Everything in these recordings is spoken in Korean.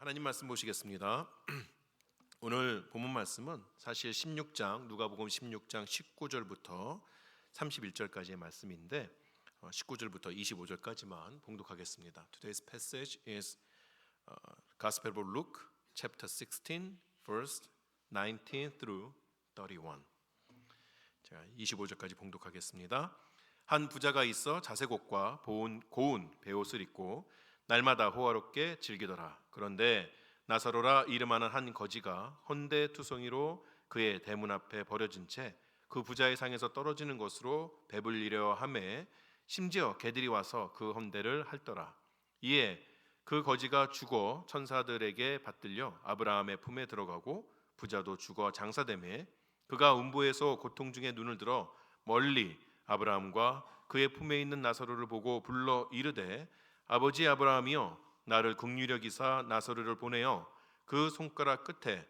하나님 말씀 보시겠습니다. 오늘 본문 말씀은 사실 16장 누가복음 16장 19절부터 31절까지의 말씀인데 19절부터 25절까지만 봉독하겠습니다. Today's passage is Gospel of Luke chapter 16 verse 19 through 31. 제가 25절까지 봉독하겠습니다. 한 부자가 있어 자색옷과 고운 베옷을 입고 날마다 호화롭게 즐기더라. 그런데 나사로라 이름하는 한 거지가 헌데투성이로 그의 대문 앞에 버려진 채 그 부자의 상에서 떨어지는 것으로 배불리려 하매 심지어 개들이 와서 그 헌데를 핥더라. 이에 그 거지가 죽어 천사들에게 받들려 아브라함의 품에 들어가고 부자도 죽어 장사되매 그가 음부에서 고통 중에 눈을 들어 멀리 아브라함과 그의 품에 있는 나사로를 보고 불러 이르되 아버지 아브라함이여 나를 긍휼히 여기사 나사로를 보내어 그 손가락 끝에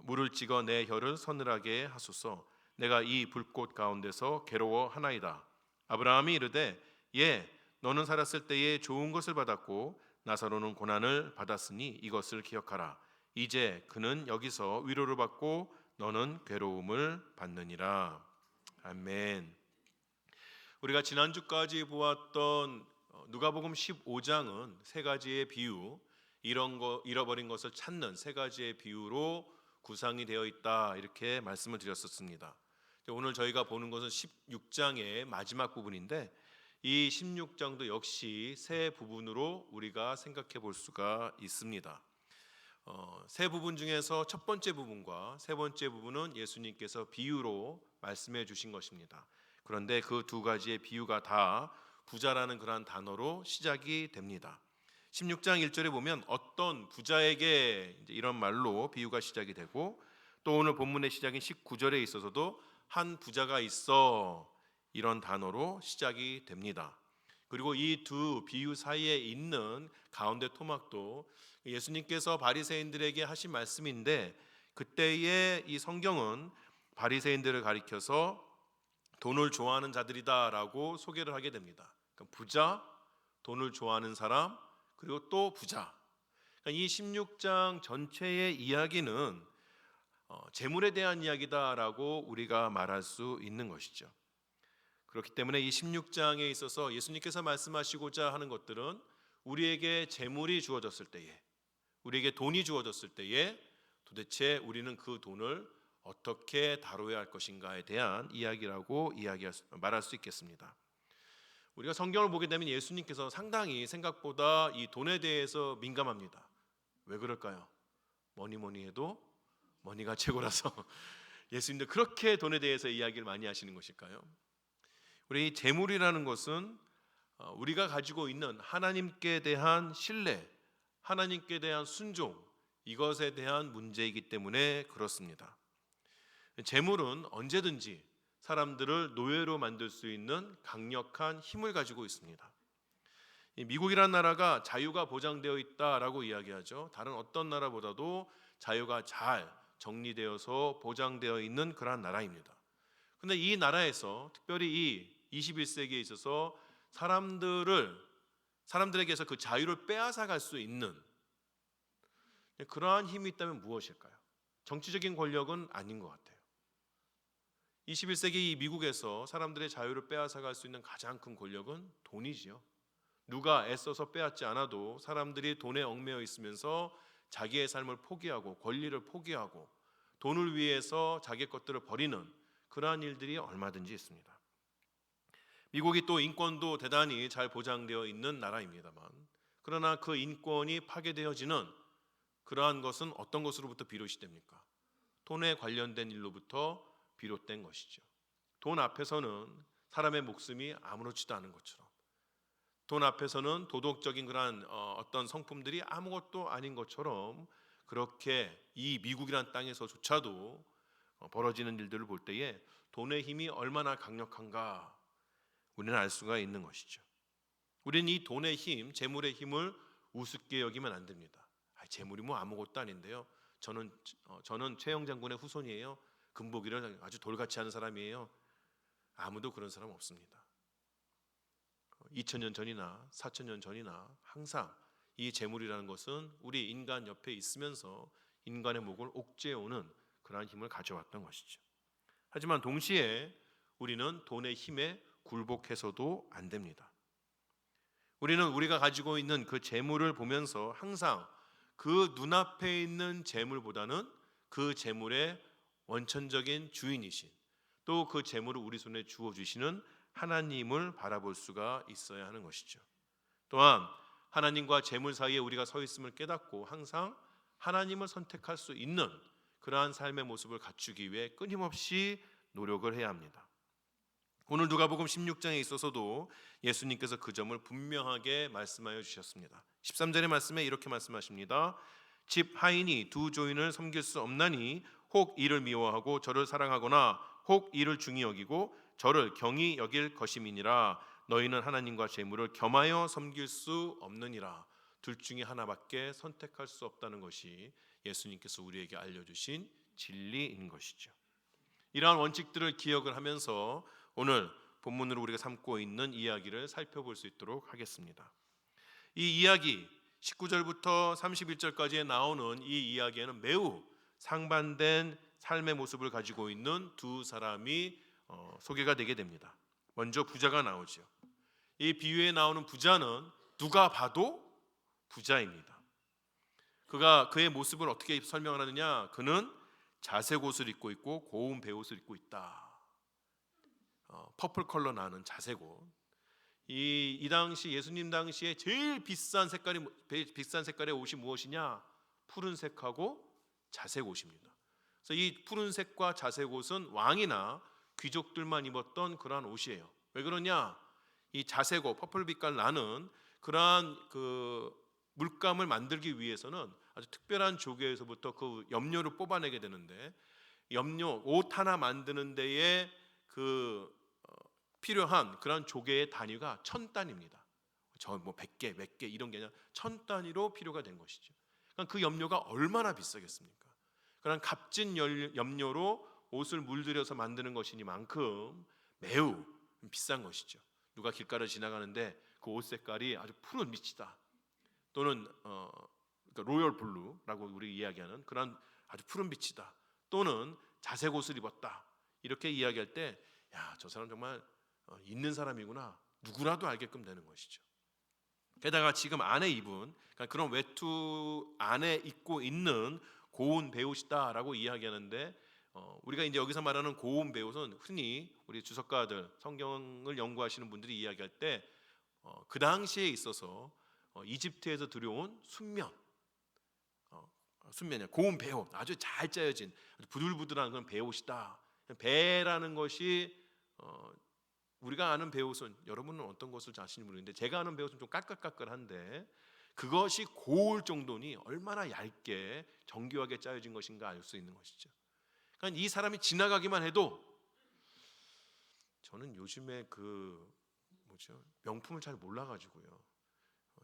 물을 찍어 내 혀를 서늘하게 하소서. 내가 이 불꽃 가운데서 괴로워하나이다. 아브라함이 이르되 예 너는 살았을 때에 좋은 것을 받았고 나사로는 고난을 받았으니 이것을 기억하라. 이제 그는 여기서 위로를 받고 너는 괴로움을 받느니라. 아멘. 우리가 지난주까지 보았던 누가복음 15장은 세 가지의 비유, 잃어버린 것을 찾는 세 가지의 비유로 구상이 되어 있다 이렇게 말씀을 드렸었습니다. 오늘 저희가 보는 것은 16장의 마지막 부분인데 이 16장도 역시 세 부분으로 우리가 생각해 볼 수가 있습니다. 세 부분 중에서 첫 번째 부분과 세 번째 부분은 예수님께서 비유로 말씀해 주신 것입니다. 그런데 그 두 가지의 비유가 다 부자라는 그러한 단어로 시작이 됩니다. 16장 1절에 보면 어떤 부자에게 이런 말로 비유가 시작이 되고 또 오늘 본문의 시작인 19절에 있어서도 한 부자가 있어 이런 단어로 시작이 됩니다. 그리고 이 두 비유 사이에 있는 가운데 토막도 예수님께서 바리새인들에게 하신 말씀인데 그때의 이 성경은 바리새인들을 가리켜서 돈을 좋아하는 자들이다라고 소개를 하게 됩니다. 그러니까 부자, 돈을 좋아하는 사람, 그리고 또 부자. 그러니까 이 16장 전체의 이야기는 재물에 대한 이야기다라고 우리가 말할 수 있는 것이죠. 그렇기 때문에 이 16장에 있어서 예수님께서 말씀하시고자 하는 것들은 우리에게 재물이 주어졌을 때에, 우리에게 돈이 주어졌을 때에 도대체 우리는 그 돈을 어떻게 다뤄야 할 것인가에 대한 이야기라고 말할 수 있겠습니다. 우리가 성경을 보게 되면 예수님께서 상당히 생각보다 이 돈에 대해서 민감합니다. 왜 그럴까요? 뭐니 해도 머니가 최고라서 예수님도 그렇게 돈에 대해서 이야기를 많이 하시는 것일까요? 우리 이 재물이라는 것은 우리가 가지고 있는 하나님께 대한 신뢰, 하나님께 대한 순종, 이것에 대한 문제이기 때문에 그렇습니다. 재물은 언제든지 사람들을 노예로 만들 수 있는 강력한 힘을 가지고 있습니다. 미국이라는 나라가 자유가 보장되어 있다라고 이야기하죠. 다른 어떤 나라보다도 자유가 잘 정리되어서 보장되어 있는 그러한 나라입니다. 그런데 이 나라에서 특별히 이 21세기에 있어서 사람들에게서 그 자유를 빼앗아 갈 수 있는 그러한 힘이 있다면 무엇일까요? 정치적인 권력은 아닌 것 같아요. 21세기 이 미국에서 사람들의 자유를 빼앗아 갈 수 있는 가장 큰 권력은 돈이지요. 누가 애써서 빼앗지 않아도 사람들이 돈에 얽매여 있으면서 자기의 삶을 포기하고 권리를 포기하고 돈을 위해서 자기 것들을 버리는 그러한 일들이 얼마든지 있습니다. 미국이 또 인권도 대단히 잘 보장되어 있는 나라입니다만 그러나 그 인권이 파괴되어지는 그러한 것은 어떤 것으로부터 비롯이 됩니까? 돈에 관련된 일로부터 비롯된 것이죠. 돈 앞에서는 사람의 목숨이 아무렇지도 않은 것처럼 돈 앞에서는 도덕적인 그러한 어떤 성품들이 아무것도 아닌 것처럼 그렇게 이 미국이란 땅에서조차도 벌어지는 일들을 볼 때에 돈의 힘이 얼마나 강력한가 우리는 알 수가 있는 것이죠. 우리는 이 돈의 힘, 재물의 힘을 우습게 여기면 안 됩니다. 재물이 뭐 아무것도 아닌데요. 저는 최영 장군의 후손이에요. 금보기를 아주 돌같이 하는 사람이에요. 아무도 그런 사람 없습니다. 2000년 전이나 4000년 전이나 항상 이 재물이라는 것은 우리 인간 옆에 있으면서 인간의 목을 옥죄어오는 그러한 힘을 가져왔던 것이죠. 하지만 동시에 우리는 돈의 힘에 굴복해서도 안 됩니다. 우리는 우리가 가지고 있는 그 재물을 보면서 항상 그 눈앞에 있는 재물보다는 그 재물의 원천적인 주인이신, 또 그 재물을 우리 손에 주어주시는 하나님을 바라볼 수가 있어야 하는 것이죠. 또한 하나님과 재물 사이에 우리가 서 있음을 깨닫고 항상 하나님을 선택할 수 있는 그러한 삶의 모습을 갖추기 위해 끊임없이 노력을 해야 합니다. 오늘 누가복음 16장에 있어서도 예수님께서 그 점을 분명하게 말씀하여 주셨습니다. 13절의 말씀에 이렇게 말씀하십니다. 집 하인이 두 조인을 섬길 수 없나니 혹 이를 미워하고 저를 사랑하거나 혹 이를 중히 여기고 저를 경히 여길 것임이니라. 너희는 하나님과 재물을 겸하여 섬길 수 없느니라. 둘 중에 하나밖에 선택할 수 없다는 것이 예수님께서 우리에게 알려주신 진리인 것이죠. 이러한 원칙들을 기억을 하면서 오늘 본문으로 우리가 삼고 있는 이야기를 살펴볼 수 있도록 하겠습니다. 이 이야기 19절부터 31절까지에 나오는 이 이야기에는 매우 상반된 삶의 모습을 가지고 있는 두 사람이 소개가 되게 됩니다. 먼저 부자가 나오죠. 이 비유에 나오는 부자는 누가 봐도 부자입니다. 그의 모습을 어떻게 설명을 하느냐? 그는 자색 옷을 입고 있고 고운 베옷을 입고 있다. 퍼플 컬러 나는 자색 옷. 이 당시 예수님 당시에 제일 비싼 색깔의 옷이 무엇이냐? 푸른색하고 자색 옷입니다. 그래서 이 푸른색과 자색 옷은 왕이나 귀족들만 입었던 그러한 옷이에요. 왜 그러냐? 이 자색 옷, 퍼플 빛깔 나는 그러한 그 물감을 만들기 위해서는 아주 특별한 조개에서부터 그 염료를 뽑아내게 되는데, 옷 하나 만드는 데에 필요한 그런 조개의 단위가 1000단입니다. 저 뭐 100개, 몇 개 이런 게 아니라 1000단위로 필요가 된 것이죠. 그러니까 그 염료가 얼마나 비싸겠습니까? 그런 값진 염료로 옷을 물들여서 만드는 것이니만큼 매우 비싼 것이죠. 누가 길가를 지나가는데 그 옷 색깔이 아주 푸른 빛이다, 또는 그러니까 로열 블루라고 우리 이야기하는 그런 아주 푸른 빛이다, 또는 자색 옷을 입었다, 이렇게 이야기할 때 야, 저 사람 정말 있는 사람이구나, 누구라도 알게끔 되는 것이죠. 게다가 지금 안에 입은, 그러니까 그런 외투 안에 입고 있는 고운 베옷이다라고 이야기하는데, 우리가 이제 여기서 말하는 고운 베옷은 흔히 우리 주석가들, 성경을 연구하시는 분들이 이야기할 때 그 당시에 있어서 이집트에서 들여온 순면이야. 고운 베옷, 아주 잘 짜여진 아주 부들부들한 그런 베옷이다. 베라는 것이 우리가 아는 베옷은, 여러분은 어떤 것을 아시는지 모르겠는데 제가 아는 베옷은 좀 까끌까끌한데, 그것이 고울 정도니 얼마나 얇게 정교하게 짜여진 것인가 알 수 있는 것이죠. 그러니까 이 사람이 지나가기만 해도, 저는 요즘에 명품을 잘 몰라가지고요,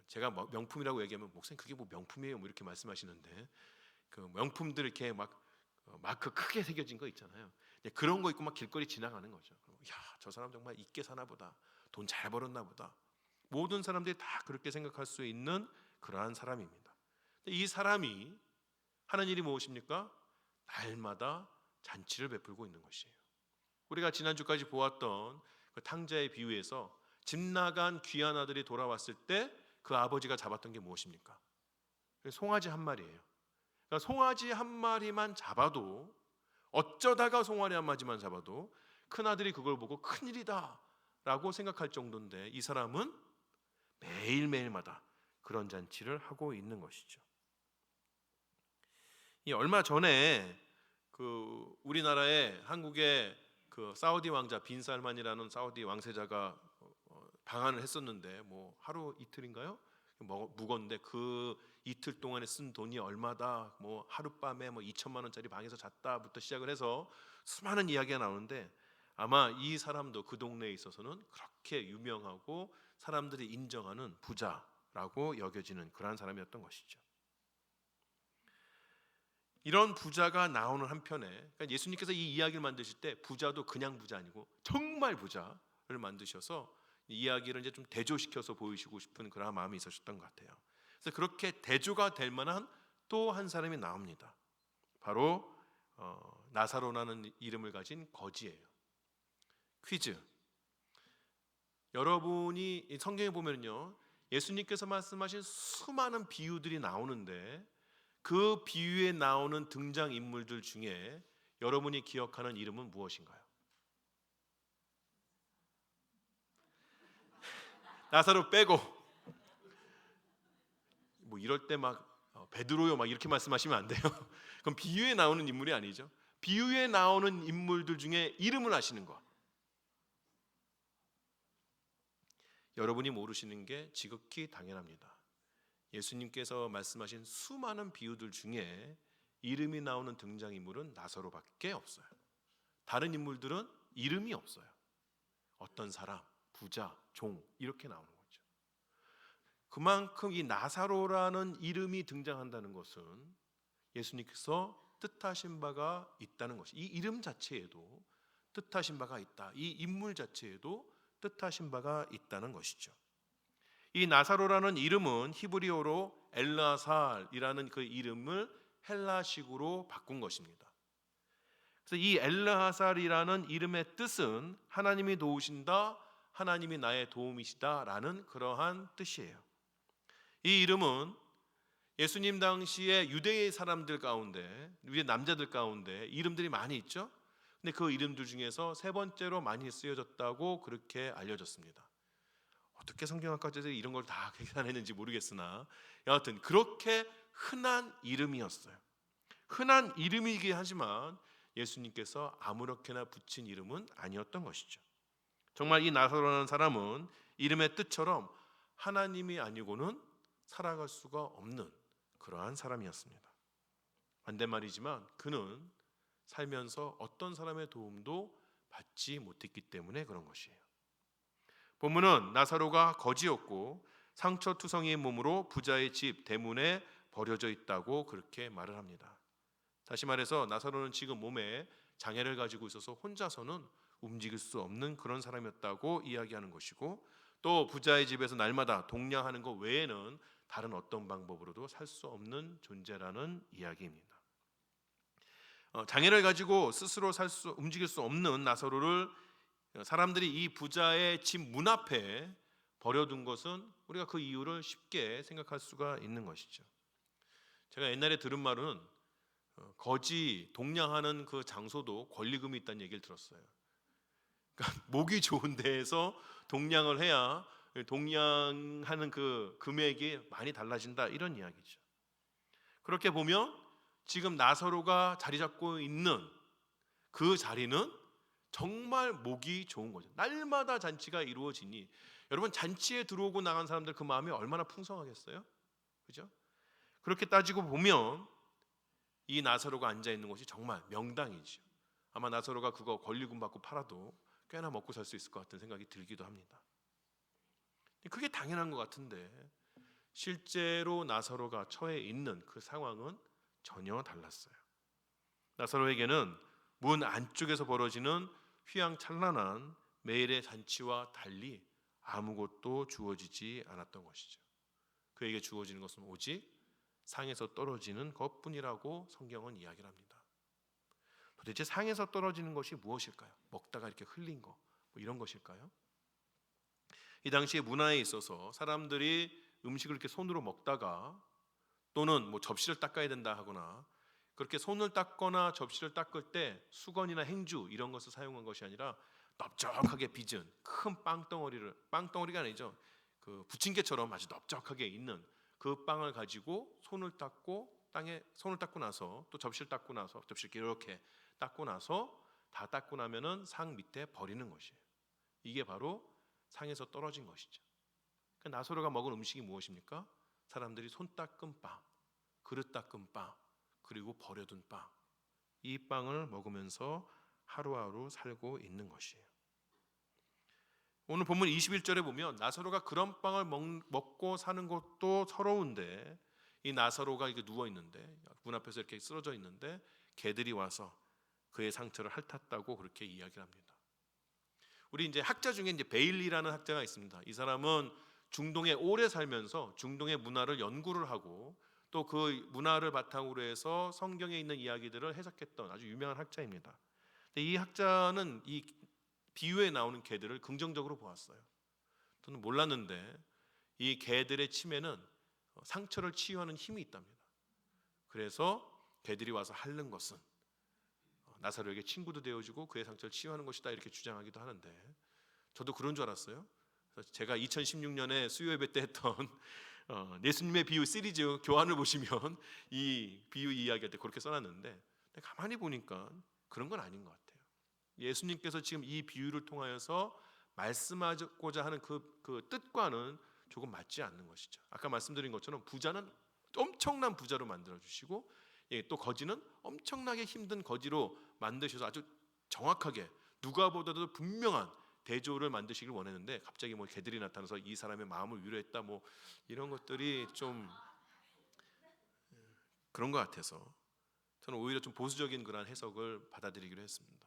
제가 명품이라고 얘기하면 목사님 그게 뭐 명품이에요? 뭐 이렇게 말씀하시는데, 그 명품들 이렇게 막 마크 크게 새겨진 거 있잖아요. 그런 거 입고 막 길거리 지나가는 거죠. 야, 저 사람 정말 있게 사나 보다, 돈 잘 벌었나 보다. 모든 사람들이 다 그렇게 생각할 수 있는 그러한 사람입니다. 이 사람이 하는 일이 무엇입니까? 날마다 잔치를 베풀고 있는 것이에요. 우리가 지난주까지 보았던 그 탕자의 비유에서 집 나간 귀한 아들이 돌아왔을 때 그 아버지가 잡았던 게 무엇입니까? 송아지 한 마리예요. 그러니까 송아지 한 마리만 잡아도, 어쩌다가 송아지 한 마리만 잡아도 큰 아들이 그걸 보고 큰일이다 라고 생각할 정도인데, 이 사람은 매일매일마다 그런 잔치를 하고 있는 것이죠. 얼마 전에 우리나라에, 한국의 사우디 왕자 빈 살만이라는 사우디 왕세자가 방한을 했었는데, 뭐 하루 이틀인가요? 묵었는데 그 이틀 동안에 쓴 돈이 얼마다, 뭐 하룻밤에 2천만 원짜리 방에서 잤다부터 시작을 해서 수많은 이야기가 나오는데, 아마 이 사람도 그 동네에 있어서는 그렇게 유명하고 사람들이 인정하는 부자라고 여겨지는 그러한 사람이었던 것이죠. 이런 부자가 나오는 한편에, 그러니까 예수님께서 이 이야기를 만드실 때 부자도 그냥 부자 아니고 정말 부자를 만드셔서 이 이야기를 이제 좀 대조시켜서 보이시고 싶은 그런 마음이 있으셨던 것 같아요. 그래서 그렇게 대조가 될 만한 또 한 사람이 나옵니다. 바로 나사로라는 이름을 가진 거지예요. 퀴즈. 여러분이 성경에 보면요, 예수님께서 말씀하신 수많은 비유들이 나오는데 그 비유에 나오는 등장 인물들 중에 여러분이 기억하는 이름은 무엇인가요? 나사로 빼고. 뭐 이럴 때 막 베드로요 막 이렇게 말씀하시면 안 돼요. 그럼 비유에 나오는 인물이 아니죠. 비유에 나오는 인물들 중에 이름을 아시는 것, 여러분이 모르시는 게 지극히 당연합니다. 예수님께서 말씀하신 수많은 비유들 중에 이름이 나오는 등장인물은 나사로밖에 없어요. 다른 인물들은 이름이 없어요. 어떤 사람, 부자, 종 이렇게 나오는 거죠. 그만큼 이 나사로라는 이름이 등장한다는 것은 예수님께서 뜻하신 바가 있다는 것이, 이 이름 자체에도 뜻하신 바가 있다. 이 인물 자체에도 뜻하신 바가 있다는 것이죠. 이 나사로라는 이름은 히브리어로 엘라살이라는 그 이름을 헬라식으로 바꾼 것입니다. 그래서 이 엘라살이라는 이름의 뜻은 하나님이 도우신다, 하나님이 나의 도움이시다라는 그러한 뜻이에요. 이 이름은 예수님 당시에 유대의 사람들 가운데, 유대 남자들 가운데 이름들이 많이 있죠. 근데 그 이름들 중에서 세 번째로 많이 쓰여졌다고 그렇게 알려졌습니다. 어떻게 성경학자들이 이런 걸 다 계산했는지 모르겠으나 여하튼 그렇게 흔한 이름이었어요. 흔한 이름이긴 하지만 예수님께서 아무렇게나 붙인 이름은 아니었던 것이죠. 정말 이 나사로라는 사람은 이름의 뜻처럼 하나님이 아니고는 살아갈 수가 없는 그러한 사람이었습니다. 반대말이지만 그는 살면서 어떤 사람의 도움도 받지 못했기 때문에 그런 것이에요. 본문은 나사로가 거지였고 상처투성이의 몸으로 부자의 집 대문에 버려져 있다고 그렇게 말을 합니다. 다시 말해서 나사로는 지금 몸에 장애를 가지고 있어서 혼자서는 움직일 수 없는 그런 사람이었다고 이야기하는 것이고, 또 부자의 집에서 날마다 동냥하는 것 외에는 다른 어떤 방법으로도 살 수 없는 존재라는 이야기입니다. 장애를 가지고 스스로 움직일 수 없는 나사로를 사람들이 이 부자의 집 문 앞에 버려둔 것은 우리가 그 이유를 쉽게 생각할 수가 있는 것이죠. 제가 옛날에 들은 말은 거지 동냥하는 그 장소도 권리금이 있다는 얘기를 들었어요. 그러니까 목이 좋은 데에서 동냥을 해야 동냥하는 그 금액이 많이 달라진다, 이런 이야기죠. 그렇게 보면 지금 나사로가 자리 잡고 있는 그 자리는 정말 목이 좋은 거죠. 날마다 잔치가 이루어지니 여러분, 잔치에 들어오고 나간 사람들 그 마음이 얼마나 풍성하겠어요? 그죠? 그렇게 따지고 보면 이 나사로가 앉아 있는 곳이 정말 명당이죠. 아마 나사로가 그거 권리금 받고 팔아도 꽤나 먹고 살 수 있을 것 같은 생각이 들기도 합니다. 그게 당연한 것 같은데 실제로 나사로가 처해 있는 그 상황은 전혀 달랐어요. 나사로에게는 문 안쪽에서 벌어지는 휘황찬란한 매일의 잔치와 달리 아무것도 주어지지 않았던 것이죠. 그에게 주어지는 것은 오직 상에서 떨어지는 것뿐이라고 성경은 이야기를 합니다. 도대체 상에서 떨어지는 것이 무엇일까요? 먹다가 이렇게 흘린 거, 뭐 이런 것일까요? 이 당시의 문화에 있어서 사람들이 음식을 이렇게 손으로 먹다가 또는 뭐 접시를 닦아야 된다 하거나 그렇게 손을 닦거나 접시를 닦을 때 수건이나 행주 이런 것을 사용한 것이 아니라 넓적하게 빚은 큰 빵덩어리가 아니죠. 그 부침개처럼 아주 넓적하게 있는 그 빵을 가지고 손을 닦고 땅에 손을 닦고 나서 또 접시를 닦고 나서 접시를 이렇게 닦고 나서 다 닦고 나면은 상 밑에 버리는 것이에요. 이게 바로 상에서 떨어진 것이죠. 나사로가 먹은 음식이 무엇입니까? 사람들이 손 닦은 빵, 그릇 닦은 빵, 그리고 버려둔 빵, 이 빵을 먹으면서 하루하루 살고 있는 것이에요. 오늘 본문 21절에 보면 나사로가 그런 빵을 먹고 사는 것도 서러운데 이 나사로가 이렇게 누워 있는데 문 앞에서 이렇게 쓰러져 있는데 개들이 와서 그의 상처를 핥았다고 그렇게 이야기를 합니다. 우리 이제 학자 중에 이제 베일리라는 학자가 있습니다. 이 사람은 중동에 오래 살면서 중동의 문화를 연구를 하고 또 그 문화를 바탕으로 해서 성경에 있는 이야기들을 해석했던 아주 유명한 학자입니다. 근데 이 학자는 이 비유에 나오는 개들을 긍정적으로 보았어요. 저는 몰랐는데 이 개들의 침에는 상처를 치유하는 힘이 있답니다. 그래서 개들이 와서 핥는 것은 나사로에게 친구도 되어주고 그의 상처를 치유하는 것이다 이렇게 주장하기도 하는데 저도 그런 줄 알았어요. 그래서 제가 2016년에 수요 예배 때 했던 예수님의 비유 시리즈 교환을 보시면 이 비유 이야기할 때 그렇게 써놨는데 가만히 보니까 그런 건 아닌 것 같아요. 예수님께서 지금 이 비유를 통하여서 말씀하고자 하는 그 뜻과는 조금 맞지 않는 것이죠. 아까 말씀드린 것처럼 부자는 엄청난 부자로 만들어 주시고 또 거지는 엄청나게 힘든 거지로 만드셔서 아주 정확하게 누가보다도 분명한 대조를 만드시길 원했는데 갑자기 뭐 개들이 나타나서 이 사람의 마음을 위로했다 뭐 이런 것들이 좀 그런 것 같아서 저는 오히려 좀 보수적인 그런 해석을 받아들이기로 했습니다.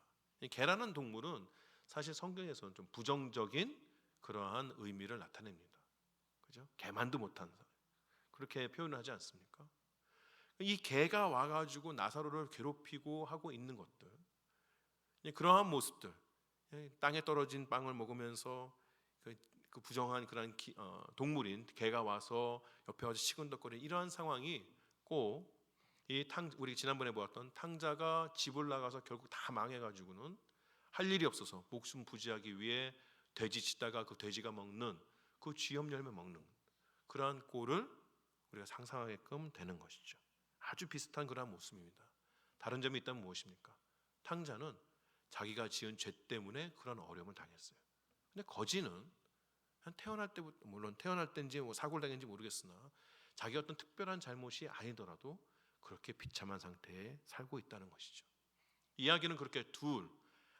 개라는 동물은 사실 성경에서는 좀 부정적인 그러한 의미를 나타냅니다. 그죠? 개만도 못한 사람 그렇게 표현을 하지 않습니까? 이 개가 와가지고 나사로를 괴롭히고 하고 있는 것들, 그러한 모습들, 땅에 떨어진 빵을 먹으면서 그 부정한 그런 동물인 개가 와서 옆에 와서 시근덕거리는 이러한 상황이 꼭 우리 지난번에 보았던 탕자가 집을 나가서 결국 다 망해가지고는 할 일이 없어서 목숨 부지하기 위해 돼지 치다가 그 돼지가 먹는 그 쥐염 열매 먹는 그러한 꼴을 우리가 상상하게끔 되는 것이죠. 아주 비슷한 그런 모습입니다. 다른 점이 있다면 무엇입니까? 탕자는 자기가 지은 죄 때문에 그런 어려움을 당했어요. 근데 거지는 태어날 때부터 물론 태어날 때인지 뭐 사고를 당했는지 모르겠으나 자기 어떤 특별한 잘못이 아니더라도 그렇게 비참한 상태에 살고 있다는 것이죠. 이야기는 그렇게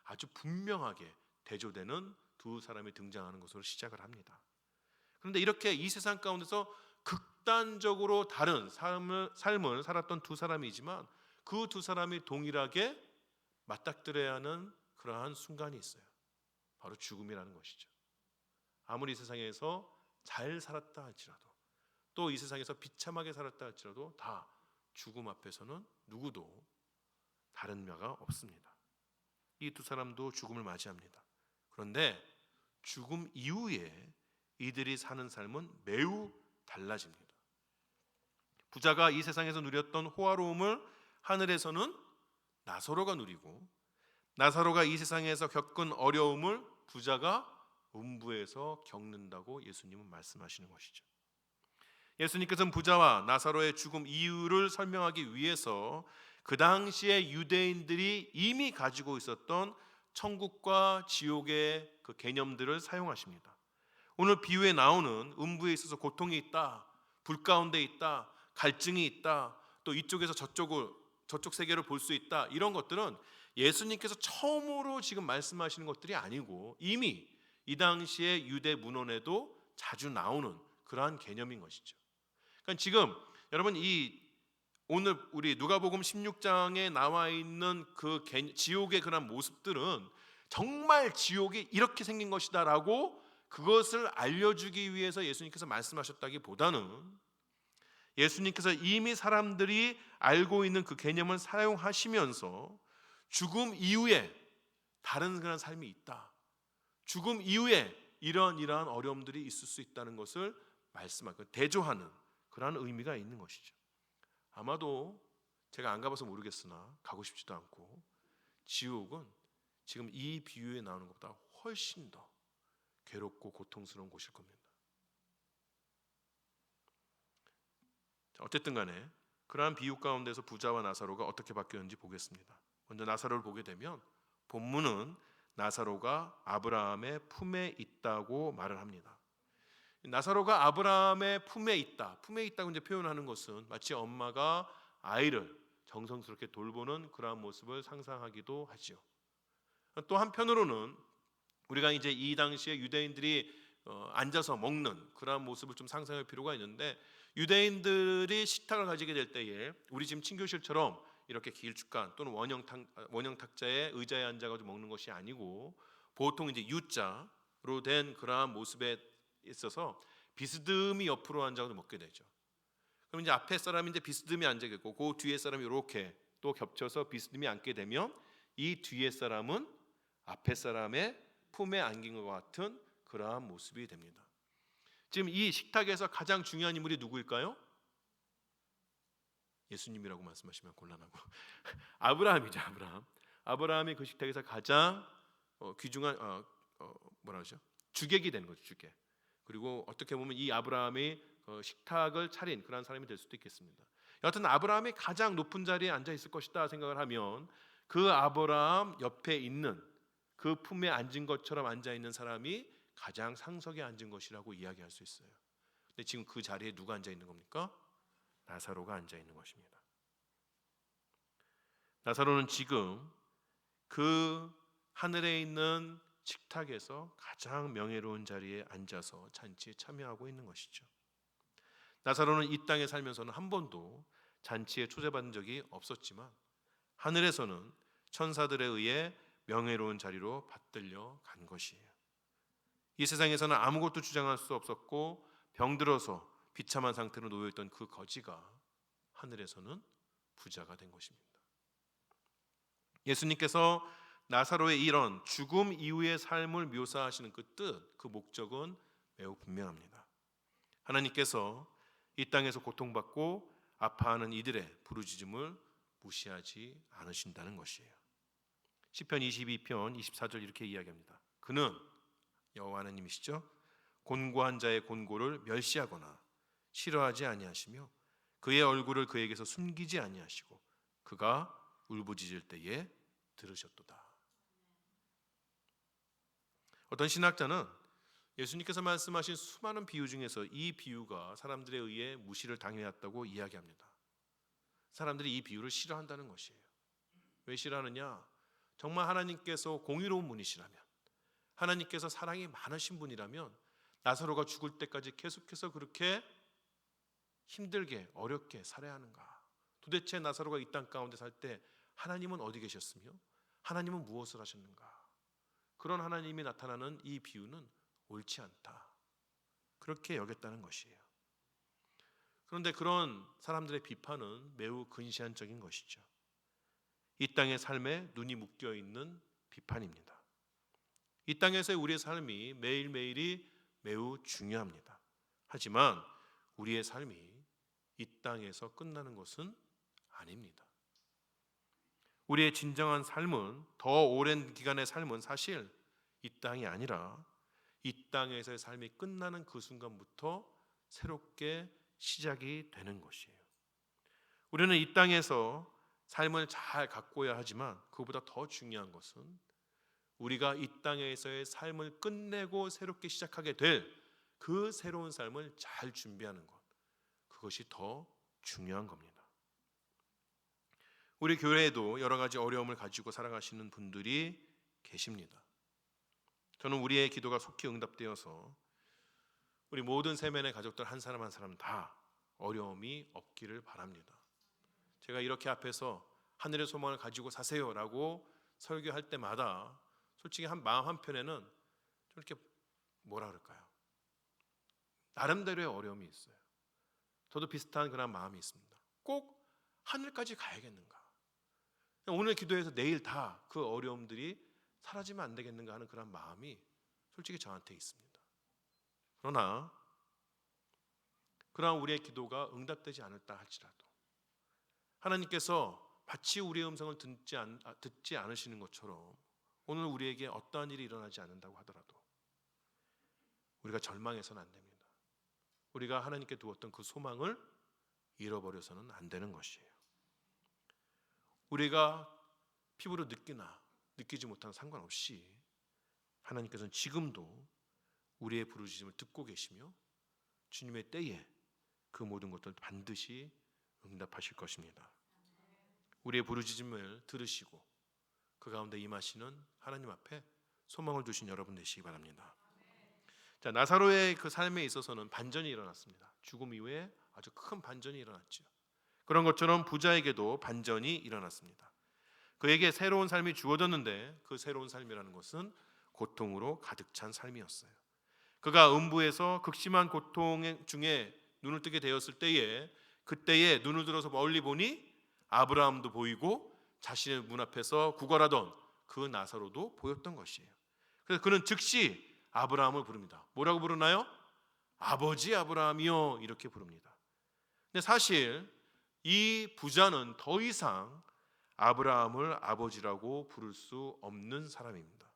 아주 분명하게 대조되는 두 사람이 등장하는 것으로 시작을 합니다. 그런데 이렇게 이 세상 가운데서 극단적으로 다른 삶을 살았던 두 사람이지만 그 두 사람이 동일하게 맞닥뜨려야 하는 그러한 순간이 있어요. 바로 죽음이라는 것이죠. 아무리 이 세상에서 잘 살았다 할지라도 또 이 세상에서 비참하게 살았다 할지라도 다 죽음 앞에서는 누구도 다른 묘가 없습니다. 이 두 사람도 죽음을 맞이합니다. 그런데 죽음 이후에 이들이 사는 삶은 매우 달라집니다. 부자가 이 세상에서 누렸던 호화로움을 하늘에서는 나사로가 누리고 나사로가 이 세상에서 겪은 어려움을 부자가 음부에서 겪는다고 예수님은 말씀하시는 것이죠. 예수님께서는 부자와 나사로의 죽음 이유를 설명하기 위해서 그 당시에 유대인들이 이미 가지고 있었던 천국과 지옥의 그 개념들을 사용하십니다. 오늘 비유에 나오는 음부에 있어서 고통이 있다, 불 가운데 있다, 갈증이 있다, 또 이쪽에서 저쪽 세계를 볼 수 있다, 이런 것들은 예수님께서 처음으로 지금 말씀하시는 것들이 아니고 이미 이 당시에 유대 문헌에도 자주 나오는 그러한 개념인 것이죠. 그러니까 지금 여러분 오늘 우리 누가복음 16장에 나와 있는 그 지옥의 그런 모습들은 정말 지옥이 이렇게 생긴 것이다라고 그것을 알려주기 위해서 예수님께서 말씀하셨다기보다는 예수님께서 이미 사람들이 알고 있는 그 개념을 사용하시면서 죽음 이후에 다른 그런 삶이 있다, 죽음 이후에 이러한 어려움들이 있을 수 있다는 것을 말씀하고 대조하는 그러한 의미가 있는 것이죠. 아마도 제가 안 가봐서 모르겠으나 가고 싶지도 않고 지옥은 지금 이 비유에 나오는 것보다 훨씬 더 괴롭고 고통스러운 곳일 겁니다. 어쨌든 간에 그러한 비유 가운데서 부자와 나사로가 어떻게 바뀌었는지 보겠습니다. 먼저 나사로를 보게 되면 본문은 나사로가 아브라함의 품에 있다고 말을 합니다. 나사로가 아브라함의 품에 있다고 이제 표현하는 것은 마치 엄마가 아이를 정성스럽게 돌보는 그러한 모습을 상상하기도 하죠. 또 한편으로는 우리가 이제 이 당시에 유대인들이 앉아서 먹는 그러한 모습을 좀 상상할 필요가 있는데 유대인들이 식탁을 가지게 될 때에 우리 지금 친교실처럼 이렇게 길쭉한 또는 원형 탁자에 의자에 앉아가지고 먹는 것이 아니고 보통 이제 U자로 된 그러한 모습에 있어서 비스듬히 옆으로 앉아서 먹게 되죠. 그럼 이제 앞에 사람이 이제 비스듬히 앉아있고 그 뒤에 사람이 이렇게 또 겹쳐서 비스듬히 앉게 되면 이 뒤에 사람은 앞에 사람의 품에 안긴 것 같은 그러한 모습이 됩니다. 지금 이 식탁에서 가장 중요한 인물이 누구일까요? 예수님이라고 말씀하시면 곤란하고 아브라함이죠. 아브라함이 그 식탁에서 가장 귀중한 뭐라 그러죠? 주객이 되는 거죠. 주객. 그리고 어떻게 보면 이 아브라함이 식탁을 차린 그런 사람이 될 수도 있겠습니다. 여하튼 아브라함이 가장 높은 자리에 앉아 있을 것이다 생각을 하면 그 아브라함 옆에 있는 그 품에 앉은 것처럼 앉아 있는 사람이 가장 상석에 앉은 것이라고 이야기할 수 있어요. 근데 지금 그 자리에 누가 앉아 있는 겁니까? 나사로가 앉아 있는 것입니다. 나사로는 지금 그 하늘에 있는 식탁에서 가장 명예로운 자리에 앉아서 잔치에 참여하고 있는 것이죠. 나사로는 이 땅에 살면서는 한 번도 잔치에 초대받은 적이 없었지만 하늘에서는 천사들에 의해 명예로운 자리로 받들려 간 것이에요. 이 세상에서는 아무것도 주장할 수 없었고 병들어서 비참한 상태로 놓여있던 그 거지가 하늘에서는 부자가 된 것입니다. 예수님께서 나사로의 이런 죽음 이후의 삶을 묘사하시는 그 뜻, 그 목적은 매우 분명합니다. 하나님께서 이 땅에서 고통받고 아파하는 이들의 부르짖음을 무시하지 않으신다는 것이에요. 시편 22편 24절 이렇게 이야기합니다. 그는 여호와 하나님이시죠. 곤고한 자의 곤고를 멸시하거나 싫어하지 아니하시며 그의 얼굴을 그에게서 숨기지 아니하시고 그가 울부짖을 때에 들으셨도다. 어떤 신학자는 예수님께서 말씀하신 수많은 비유 중에서 이 비유가 사람들에 의해 무시를 당해왔다고 이야기합니다. 사람들이 이 비유를 싫어한다는 것이에요. 왜 싫어하느냐? 정말 하나님께서 공의로운 분이시라면, 하나님께서 사랑이 많으신 분이라면 나사로가 죽을 때까지 계속해서 그렇게 힘들게 어렵게 살아야 하는가? 도대체 나사로가 이 땅 가운데 살 때 하나님은 어디 계셨으며 하나님은 무엇을 하셨는가? 그런 하나님이 나타나는 이 비유는 옳지 않다. 그렇게 여겼다는 것이에요. 그런데 그런 사람들의 비판은 매우 근시안적인 것이죠. 이 땅의 삶에 눈이 묶여 있는 비판입니다. 이 땅에서의 우리의 삶이 매일매일이 매우 중요합니다. 하지만 우리의 삶이 이 땅에서 끝나는 것은 아닙니다. 우리의 진정한 삶은, 더 오랜 기간의 삶은 사실 이 땅이 아니라 이 땅에서의 삶이 끝나는 그 순간부터 새롭게 시작이 되는 것이에요. 우리는 이 땅에서 삶을 잘 가꿔야 하지만 그보다 더 중요한 것은 우리가 이 땅에서의 삶을 끝내고 새롭게 시작하게 될 그 새로운 삶을 잘 준비하는 것, 그것이 더 중요한 겁니다. 우리 교회에도 여러 가지 어려움을 가지고 살아가시는 분들이 계십니다. 저는 우리의 기도가 속히 응답되어서 우리 모든 세면의 가족들 한 사람 한 사람 다 어려움이 없기를 바랍니다. 제가 이렇게 앞에서 하늘의 소망을 가지고 사세요라고 설교할 때마다 솔직히 마음 한편에는 좀 이렇게 뭐라 그럴까요? 나름대로의 어려움이 있어요. 저도 비슷한 그런 마음이 있습니다. 꼭 하늘까지 가야겠는가? 오늘 기도해서 내일 다 그 어려움들이 사라지면 안 되겠는가 하는 그런 마음이 솔직히 저한테 있습니다. 그러나 우리의 기도가 응답되지 않았다 할지라도 하나님께서 마치 우리의 음성을 듣지 않으시는 것처럼 오늘 우리에게 어떠한 일이 일어나지 않는다고 하더라도 우리가 절망해서는 안 됩니다. 우리가 하나님께 두었던 그 소망을 잃어버려서는 안 되는 것이에요. 우리가 피부로 느끼지 못하는 상관없이 하나님께서는 지금도 우리의 부르짖음을 듣고 계시며 주님의 때에 그 모든 것들을 반드시 응답하실 것입니다. 우리의 부르짖음을 들으시고 그 가운데 임하시는 하나님 앞에 소망을 두신 여러분 되시기 바랍니다. 자, 나사로의 그 삶에 있어서는 반전이 일어났습니다. 죽음 이후에 아주 큰 반전이 일어났죠. 그런 것처럼 부자에게도 반전이 일어났습니다. 그에게 새로운 삶이 주어졌는데 그 새로운 삶이라는 것은 고통으로 가득 찬 삶이었어요. 그가 음부에서 극심한 고통 중에 눈을 뜨게 되었을 때에 그때에 눈을 들어서 멀리 보니 아브라함도 보이고 자신의 문 앞에서 구걸하던 그 나사로도 보였던 것이에요. 그래서 그는 즉시 아브라함을 부릅니다. 뭐라고 부르나요? 아버지 아브라함이요, 이렇게 부릅니다. 근데 사실 이 부자는 더 이상 아브라함을 아버지라고 부를 수 없는 사람입니다.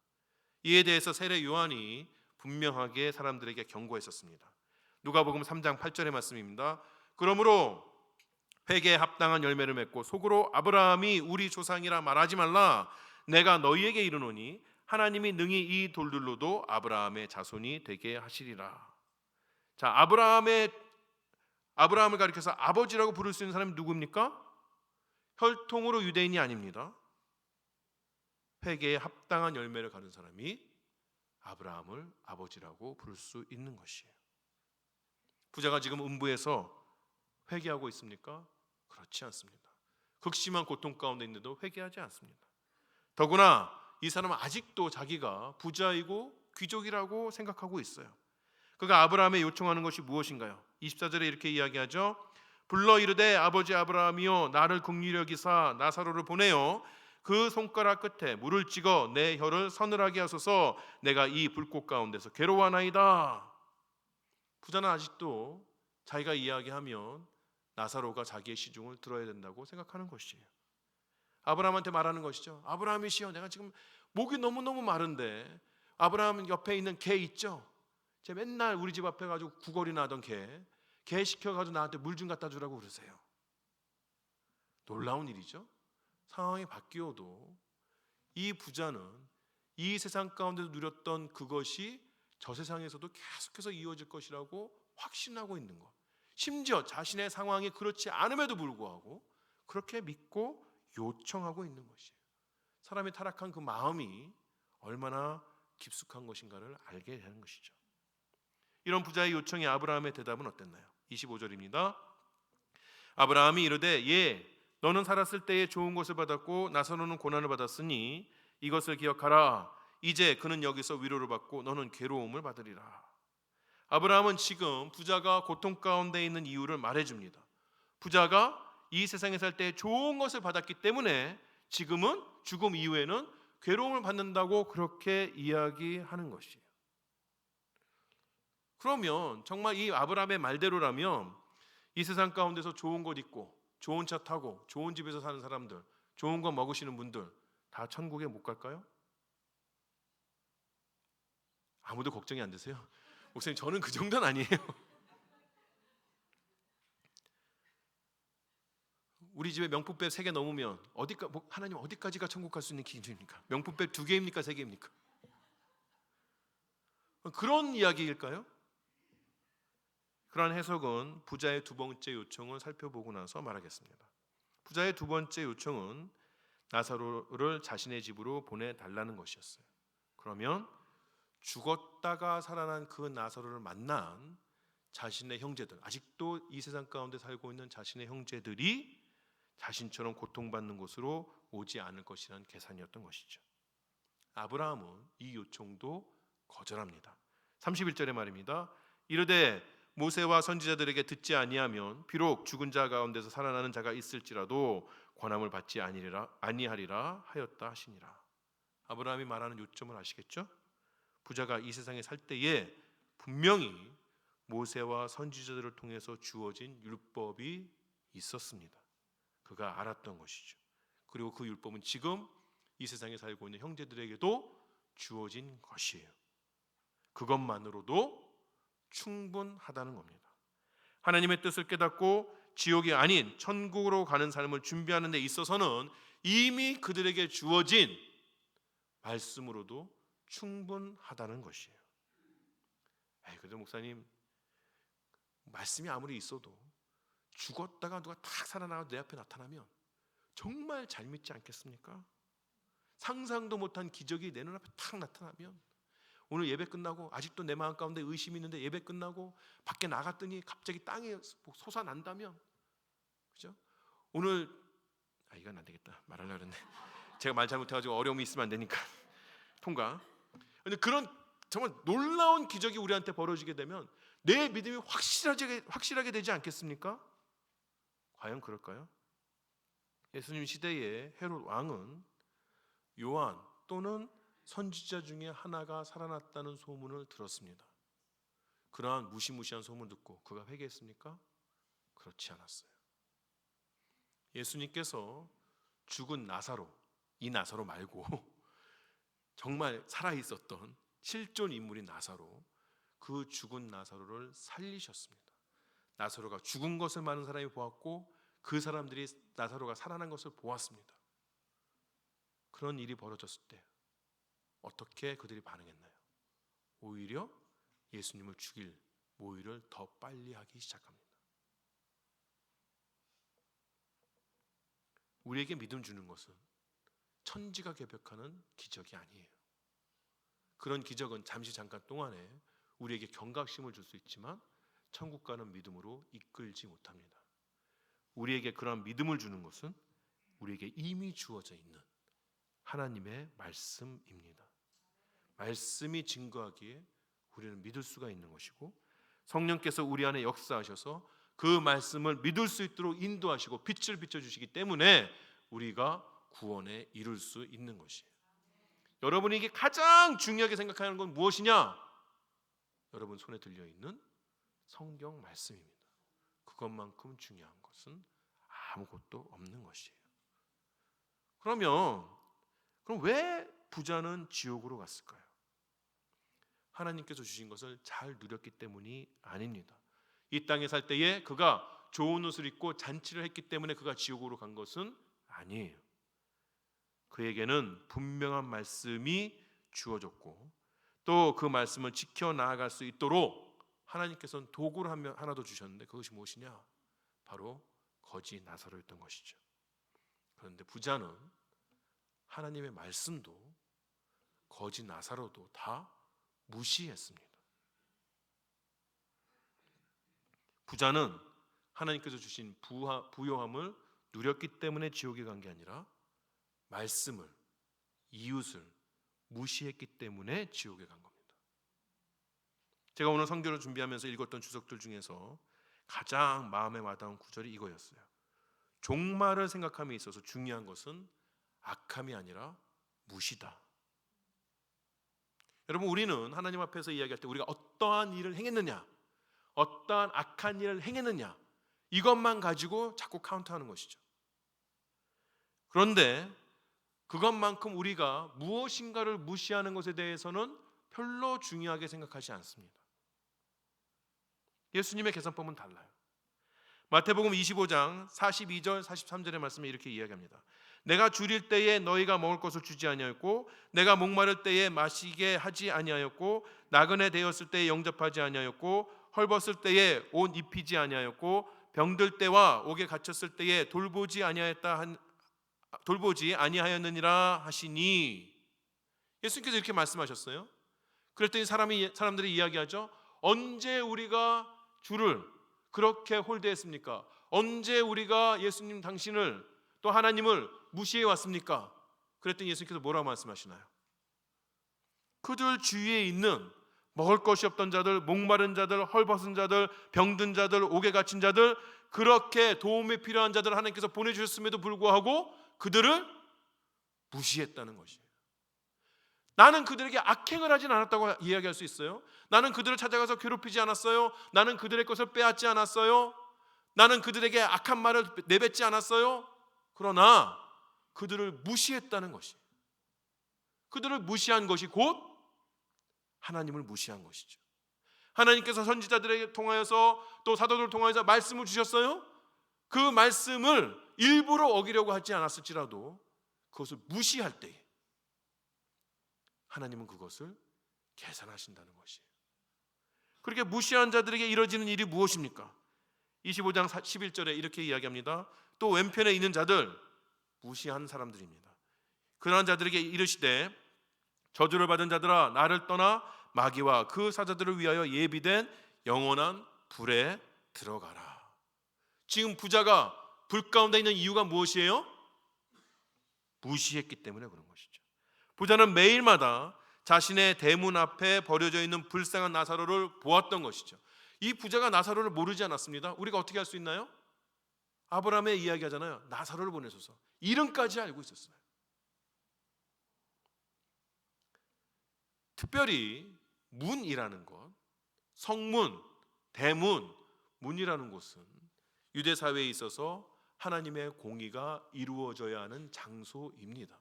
이에 대해서 세례 요한이 분명하게 사람들에게 경고했었습니다. 누가복음 3장 8절의 말씀입니다. 그러므로 회개에 합당한 열매를 맺고 속으로 아브라함이 우리 조상이라 말하지 말라. 내가 너희에게 이르노니 하나님이 능히 이 돌들로도 아브라함의 자손이 되게 하시리라. 자, 아브라함을 가리켜서 아버지라고 부를 수 있는 사람이 누구입니까? 혈통으로 유대인이 아닙니다. 회개에 합당한 열매를 가진 사람이 아브라함을 아버지라고 부를 수 있는 것이에요. 부자가 지금 음부에서 회개하고 있습니까? 그렇지 않습니다. 극심한 고통 가운데 있는데도 회개하지 않습니다. 더구나 이 사람은 아직도 자기가 부자이고 귀족이라고 생각하고 있어요. 그가 아브라함에 요청하는 것이 무엇인가요? 24절에 이렇게 이야기하죠. 불러 이르되 아버지 아브라함이여 나를 긍휼히 여기사 나사로를 보내어 그 손가락 끝에 물을 찍어 내 혀를 서늘하게 하소서. 내가 이 불꽃 가운데서 괴로워하나이다. 부자는 아직도 자기가 이야기하면 나사로가 자기의 시중을 들어야 된다고 생각하는 것이에요. 아브라함한테 말하는 것이죠. 아브라함이시여, 내가 지금 목이 너무너무 마른데 아브라함 옆에 있는 개 있죠? 제 맨날 우리 집 앞에 가지고 구걸이나 하던 개 시켜가지고 나한테 물 좀 갖다 주라고 그러세요. 놀라운 일이죠. 상황이 바뀌어도 이 부자는 이 세상 가운데서 누렸던 그것이 저 세상에서도 계속해서 이어질 것이라고 확신하고 있는 것, 심지어 자신의 상황이 그렇지 않음에도 불구하고 그렇게 믿고 요청하고 있는 것이에요. 사람이 타락한 그 마음이 얼마나 깊숙한 것인가를 알게 되는 것이죠. 이런 부자의 요청에 아브라함의 대답은 어땠나요? 25절입니다. 아브라함이 이르되 예, 너는 살았을 때에 좋은 것을 받았고 나사로는 고난을 받았으니 이것을 기억하라. 이제 그는 여기서 위로를 받고 너는 괴로움을 받으리라. 아브라함은 지금 부자가 고통 가운데 있는 이유를 말해줍니다. 부자가 이 세상에 살 때 좋은 것을 받았기 때문에 지금은 죽음 이후에는 괴로움을 받는다고 그렇게 이야기하는 것이에요. 그러면 정말 이 아브라함의 말대로라면 이 세상 가운데서 좋은 것 있고 좋은 차 타고 좋은 집에서 사는 사람들, 좋은 거 먹으시는 분들 다 천국에 못 갈까요? 아무도 걱정이 안 되세요? 목사님, 저는 그 정도는 아니에요. 우리 집에 명품백 3개 넘으면 하나님 어디까지가 천국 갈 수 있는 기준입니까? 명품백 2개입니까? 3개입니까? 그런 이야기일까요? 그러한 해석은 부자의 두 번째 요청을 살펴보고 나서 말하겠습니다. 부자의 두 번째 요청은 나사로를 자신의 집으로 보내달라는 것이었어요. 그러면 죽었다가 살아난 그 나사로를 만난 자신의 형제들, 아직도 이 세상 가운데 살고 있는 자신의 형제들이 자신처럼 고통받는 곳으로 오지 않을 것이라는 계산이었던 것이죠. 아브라함은 이 요청도 거절합니다. 31절의 말입니다. 이르되 모세와 선지자들에게 듣지 아니하면 비록 죽은 자 가운데서 살아나는 자가 있을지라도 권함을 받지 아니하리라 하였다 하시니라. 아브라함이 말하는 요점을 아시겠죠? 부자가 이 세상에 살 때에 분명히 모세와 선지자들을 통해서 주어진 율법이 있었습니다. 그가 알았던 것이죠. 그리고 그 율법은 지금 이 세상에 살고 있는 형제들에게도 주어진 것이에요. 그것만으로도 충분하다는 겁니다. 하나님의 뜻을 깨닫고 지옥이 아닌 천국으로 가는 삶을 준비하는 데 있어서는 이미 그들에게 주어진 말씀으로도 충분하다는 것이에요. 그래도 목사님, 말씀이 아무리 있어도 죽었다가 누가 탁 살아나서 내 앞에 나타나면 정말 잘 믿지 않겠습니까? 상상도 못한 기적이 내 눈앞에 탁 나타나면, 오늘 예배 끝나고 아직도 내 마음 가운데 의심이 있는데 예배 끝나고 밖에 나갔더니 갑자기 땅에 솟아난다면, 그죠? 오늘 이건 안 되겠다, 말하려고 했는데 제가 말 잘못해가지고 어려움이 있으면 안 되니까 통과. 근데 그런 정말 놀라운 기적이 우리한테 벌어지게 되면 내 믿음이 확실하게 되지 않겠습니까? 과연 그럴까요? 예수님 시대의 헤롯 왕은 요한 또는 선지자 중에 하나가 살아났다는 소문을 들었습니다. 그러한 무시무시한 소문 듣고 그가 회개했습니까? 그렇지 않았어요. 예수님께서 죽은 나사로, 이 나사로 말고 정말 살아있었던 실존 인물인 나사로, 그 죽은 나사로를 살리셨습니다. 나사로가 죽은 것을 많은 사람이 보았고 그 사람들이 나사로가 살아난 것을 보았습니다. 그런 일이 벌어졌을 때 어떻게 그들이 반응했나요? 오히려 예수님을 죽일 모의를 더 빨리 하기 시작합니다. 우리에게 믿음 주는 것은 천지가 개벽하는 기적이 아니에요. 그런 기적은 잠시 잠깐 동안에 우리에게 경각심을 줄 수 있지만 천국 가는 믿음으로 이끌지 못합니다. 우리에게 그러한 믿음을 주는 것은 우리에게 이미 주어져 있는 하나님의 말씀입니다. 말씀이 증거하기에 우리는 믿을 수가 있는 것이고, 성령께서 우리 안에 역사하셔서 그 말씀을 믿을 수 있도록 인도하시고 빛을 비춰주시기 때문에 우리가 구원에 이룰 수 있는 것이에요. 여러분에게 가장 중요하게 생각하는 건 무엇이냐? 여러분 손에 들려있는 성경 말씀입니다. 그것만큼 중요한 것은 아무것도 없는 것이에요. 그럼 왜 부자는 지옥으로 갔을까요? 하나님께서 주신 것을 잘 누렸기 때문이 아닙니다. 이 땅에 살 때에 그가 좋은 옷을 입고 잔치를 했기 때문에 그가 지옥으로 간 것은 아니에요. 그에게는 분명한 말씀이 주어졌고 또 그 말씀을 지켜나아갈 수 있도록 하나님께서는 도구를 하나 더 주셨는데 그것이 무엇이냐? 바로 거지 나사로였던 것이죠. 그런데 부자는 하나님의 말씀도 거지 나사로도 다 무시했습니다. 부자는 하나님께서 주신 부요함을 누렸기 때문에 지옥에 간 게 아니라 말씀을, 이웃을 무시했기 때문에 지옥에 간 겁니다. 제가 오늘 성경을 준비하면서 읽었던 주석들 중에서 가장 마음에 와닿은 구절이 이거였어요. 종말을 생각함에 있어서 중요한 것은 악함이 아니라 무시다. 여러분, 우리는 하나님 앞에서 이야기할 때 우리가 어떠한 일을 행했느냐, 어떠한 악한 일을 행했느냐, 이것만 가지고 자꾸 카운트하는 것이죠. 그런데 그것만큼 우리가 무엇인가를 무시하는 것에 대해서는 별로 중요하게 생각하지 않습니다. 예수님의 계산법은 달라요. 마태복음 25장 42절 43절의 말씀에 이렇게 이야기합니다. 내가 줄일 때에 너희가 먹을 것을 주지 아니하였고 내가 목마를 때에 마시게 하지 아니하였고 나그네 되었을 때에 영접하지 아니하였고 헐벗을 때에 옷 입히지 아니하였고 병들 때와 옥에 갇혔을 때에 돌보지 아니하였느니라 하시니. 예수님께서 이렇게 말씀하셨어요. 그랬더니 사람들이 이야기하죠. 언제 우리가 주를 그렇게 홀대했습니까? 언제 우리가 예수님 당신을 또 하나님을 무시해 왔습니까? 그랬더니 예수님께서 뭐라고 말씀하시나요? 그들 주위에 있는 먹을 것이 없던 자들, 목마른 자들, 헐벗은 자들, 병든 자들, 옥에 갇힌 자들, 그렇게 도움이 필요한 자들을 하나님께서 보내주셨음에도 불구하고 그들을 무시했다는 것이에요. 나는 그들에게 악행을 하진 않았다고 이야기할 수 있어요. 나는 그들을 찾아가서 괴롭히지 않았어요. 나는 그들의 것을 빼앗지 않았어요. 나는 그들에게 악한 말을 내뱉지 않았어요. 그러나 그들을 무시했다는 것이에요. 그들을 무시한 것이 곧 하나님을 무시한 것이죠. 하나님께서 선지자들에게 통하여서 또 사도들을 통하여서 말씀을 주셨어요. 그 말씀을 일부러 어기려고 하지 않았을지라도 그것을 무시할 때에 하나님은 그것을 계산하신다는 것이에요. 그렇게 무시한 자들에게 이뤄지는 일이 무엇입니까? 25장 11절에 이렇게 이야기합니다. 또 왼편에 있는 자들, 무시한 사람들입니다. 그러한 자들에게 이르시되 저주를 받은 자들아 나를 떠나 마귀와 그 사자들을 위하여 예비된 영원한 불에 들어가라. 지금 부자가 불 가운데 있는 이유가 무엇이에요? 무시했기 때문에 그런 것이죠. 부자는 매일마다 자신의 대문 앞에 버려져 있는 불쌍한 나사로를 보았던 것이죠. 이 부자가 나사로를 모르지 않았습니다. 우리가 어떻게 할 수 있나요? 아브라함의 이야기하잖아요. 나사로를 보내소서. 이름까지 알고 있었어요. 특별히 문이라는 것, 성문, 대문, 문이라는 곳은 유대 사회에 있어서 하나님의 공의가 이루어져야 하는 장소입니다.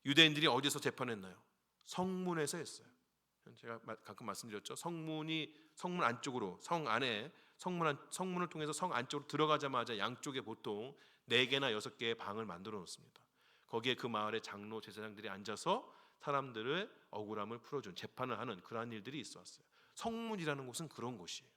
유대인들이 어디서 재판했나요? 성문에서 했어요. 제가 가끔 말씀드렸죠. 성문 안쪽으로, 성 안에 성문을 통해서 성 안쪽으로 들어가자마자 양쪽에 보통 4개나 6개의 방을 만들어 놓습니다. 거기에 그 마을의 장로 제사장들이 앉아서 사람들의 억울함을 풀어준 재판을 하는 그러한 일들이 있었어요. 성문이라는 곳은 그런 곳이에요.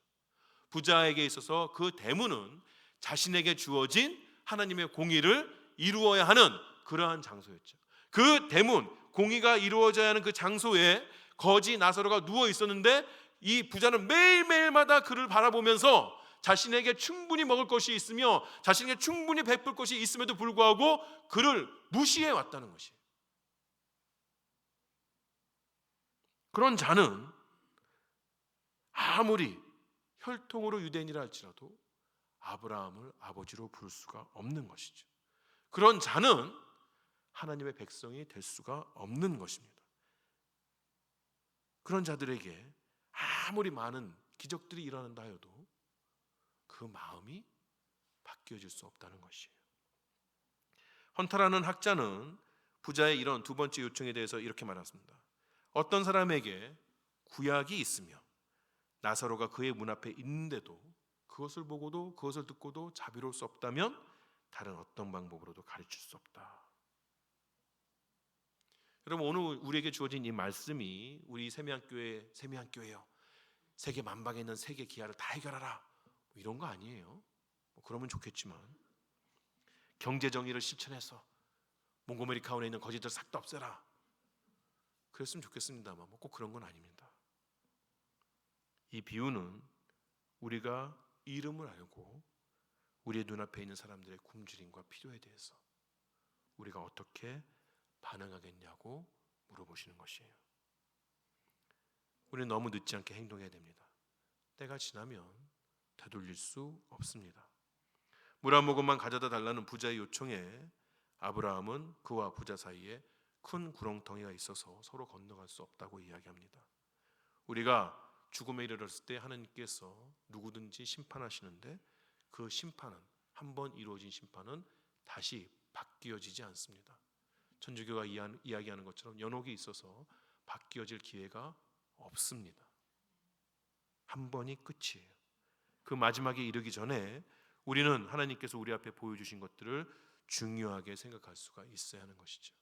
부자에게 있어서 그 대문은 자신에게 주어진 하나님의 공의를 이루어야 하는 그러한 장소였죠. 그 대문, 공의가 이루어져야 하는 그 장소에 거지 나사로가 누워 있었는데 이 부자는 매일매일마다 그를 바라보면서 자신에게 충분히 먹을 것이 있으며 자신에게 충분히 베풀 것이 있음에도 불구하고 그를 무시해 왔다는 것이에요. 그런 자는 아무리 혈통으로 유대인이라 할지라도 아브라함을 아버지로 부를 수가 없는 것이죠. 그런 자는 하나님의 백성이 될 수가 없는 것입니다. 그런 자들에게 아무리 많은 기적들이 일어난다 하여도 그 마음이 바뀌어질 수 없다는 것이에요. 헌터라는 학자는 부자의 이런 두 번째 요청에 대해서 이렇게 말했습니다. 어떤 사람에게 구약이 있으며 나사로가 그의 문 앞에 있는데도 그것을 보고도 그것을 듣고도 자비로울 수 없다면 다른 어떤 방법으로도 가르칠 수 없다. 여러분, 오늘 우리에게 주어진 이 말씀이 우리 세미한교회요, 세계 만방에 있는 세계 기아를 다 해결하라 이런 거 아니에요. 그러면 좋겠지만 경제 정의를 실천해서 몽고메리 카운에 있는 거지들 싹 다 없애라 그랬으면 좋겠습니다만 꼭 그런 건 아닙니다. 이 비유는 우리가 이름을 알고 우리의 눈앞에 있는 사람들의 굶주림과 필요에 대해서 우리가 어떻게 반응하겠냐고 물어보시는 것이에요. 우리는 너무 늦지 않게 행동해야 됩니다. 때가 지나면 되돌릴 수 없습니다. 물 한 모금만 가져다 달라는 부자의 요청에 아브라함은 그와 부자 사이에 큰 구렁텅이가 있어서 서로 건너갈 수 없다고 이야기합니다. 우리가 죽음에 이르렀을 때 하나님께서 누구든지 심판하시는데 그 심판은, 한번 이루어진 심판은 다시 바뀌어지지 않습니다. 천주교가 이야기하는 것처럼 연옥이 있어서 바뀌어질 기회가 없습니다. 한 번이 끝이에요. 그 마지막에 이르기 전에 우리는 하나님께서 우리 앞에 보여주신 것들을 중요하게 생각할 수가 있어야 하는 것이죠.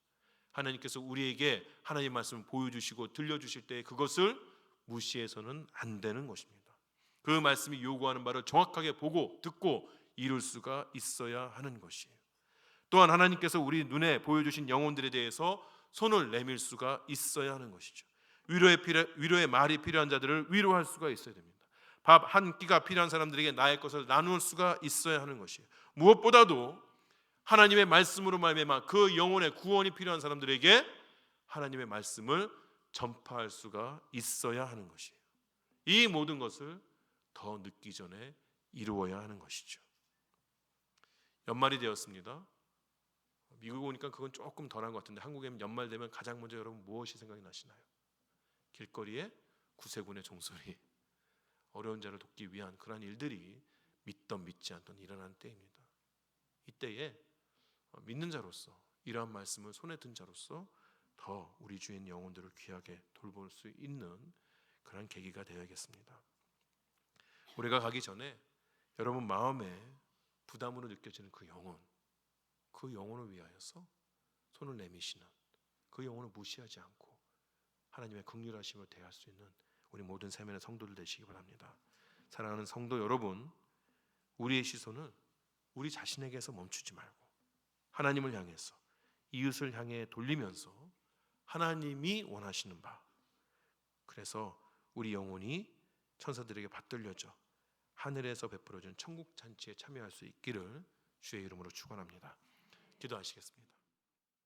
하나님께서 우리에게 하나님의 말씀을 보여주시고 들려주실 때 그것을 무시해서는 안 되는 것입니다. 그 말씀이 요구하는 바를 정확하게 보고 듣고 이룰 수가 있어야 하는 것이에요. 또한 하나님께서 우리 눈에 보여주신 영혼들에 대해서 손을 내밀 수가 있어야 하는 것이죠. 위로의 말이 필요한 자들을 위로할 수가 있어야 됩니다. 밥 한 끼가 필요한 사람들에게 나의 것을 나눌 수가 있어야 하는 것이에요. 무엇보다도 하나님의 말씀으로 말미암아 그 영혼의 구원이 필요한 사람들에게 하나님의 말씀을 전파할 수가 있어야 하는 것이에요. 이 모든 것을 더 늦기 전에 이루어야 하는 것이죠. 연말이 되었습니다. 미국 오니까 그건 조금 덜한 것 같은데 한국에 연말 되면 가장 먼저 여러분 무엇이 생각이 나시나요? 길거리에 구세군의 종소리, 어려운 자를 돕기 위한 그러한 일들이 믿던 믿지 않던 일어나는 때입니다. 이때에 믿는 자로서 이러한 말씀을 손에 든 자로서 더 우리 주인 영혼들을 귀하게 돌볼 수 있는 그런 계기가 되어야겠습니다. 우리가 가기 전에 여러분 마음에 부담으로 느껴지는 그 영혼을 위하여서 손을 내미시는, 그 영혼을 무시하지 않고 하나님의 긍휼하심을 대할 수 있는 우리 모든 세면의 성도들 되시기 바랍니다. 사랑하는 성도 여러분, 우리의 시선은 우리 자신에게서 멈추지 말고 하나님을 향해서, 이웃을 향해 돌리면서 하나님이 원하시는 바, 그래서 우리 영혼이 천사들에게 받들려져 하늘에서 베풀어진 천국 잔치에 참여할 수 있기를 주의 이름으로 축원합니다. 기도하시겠습니다.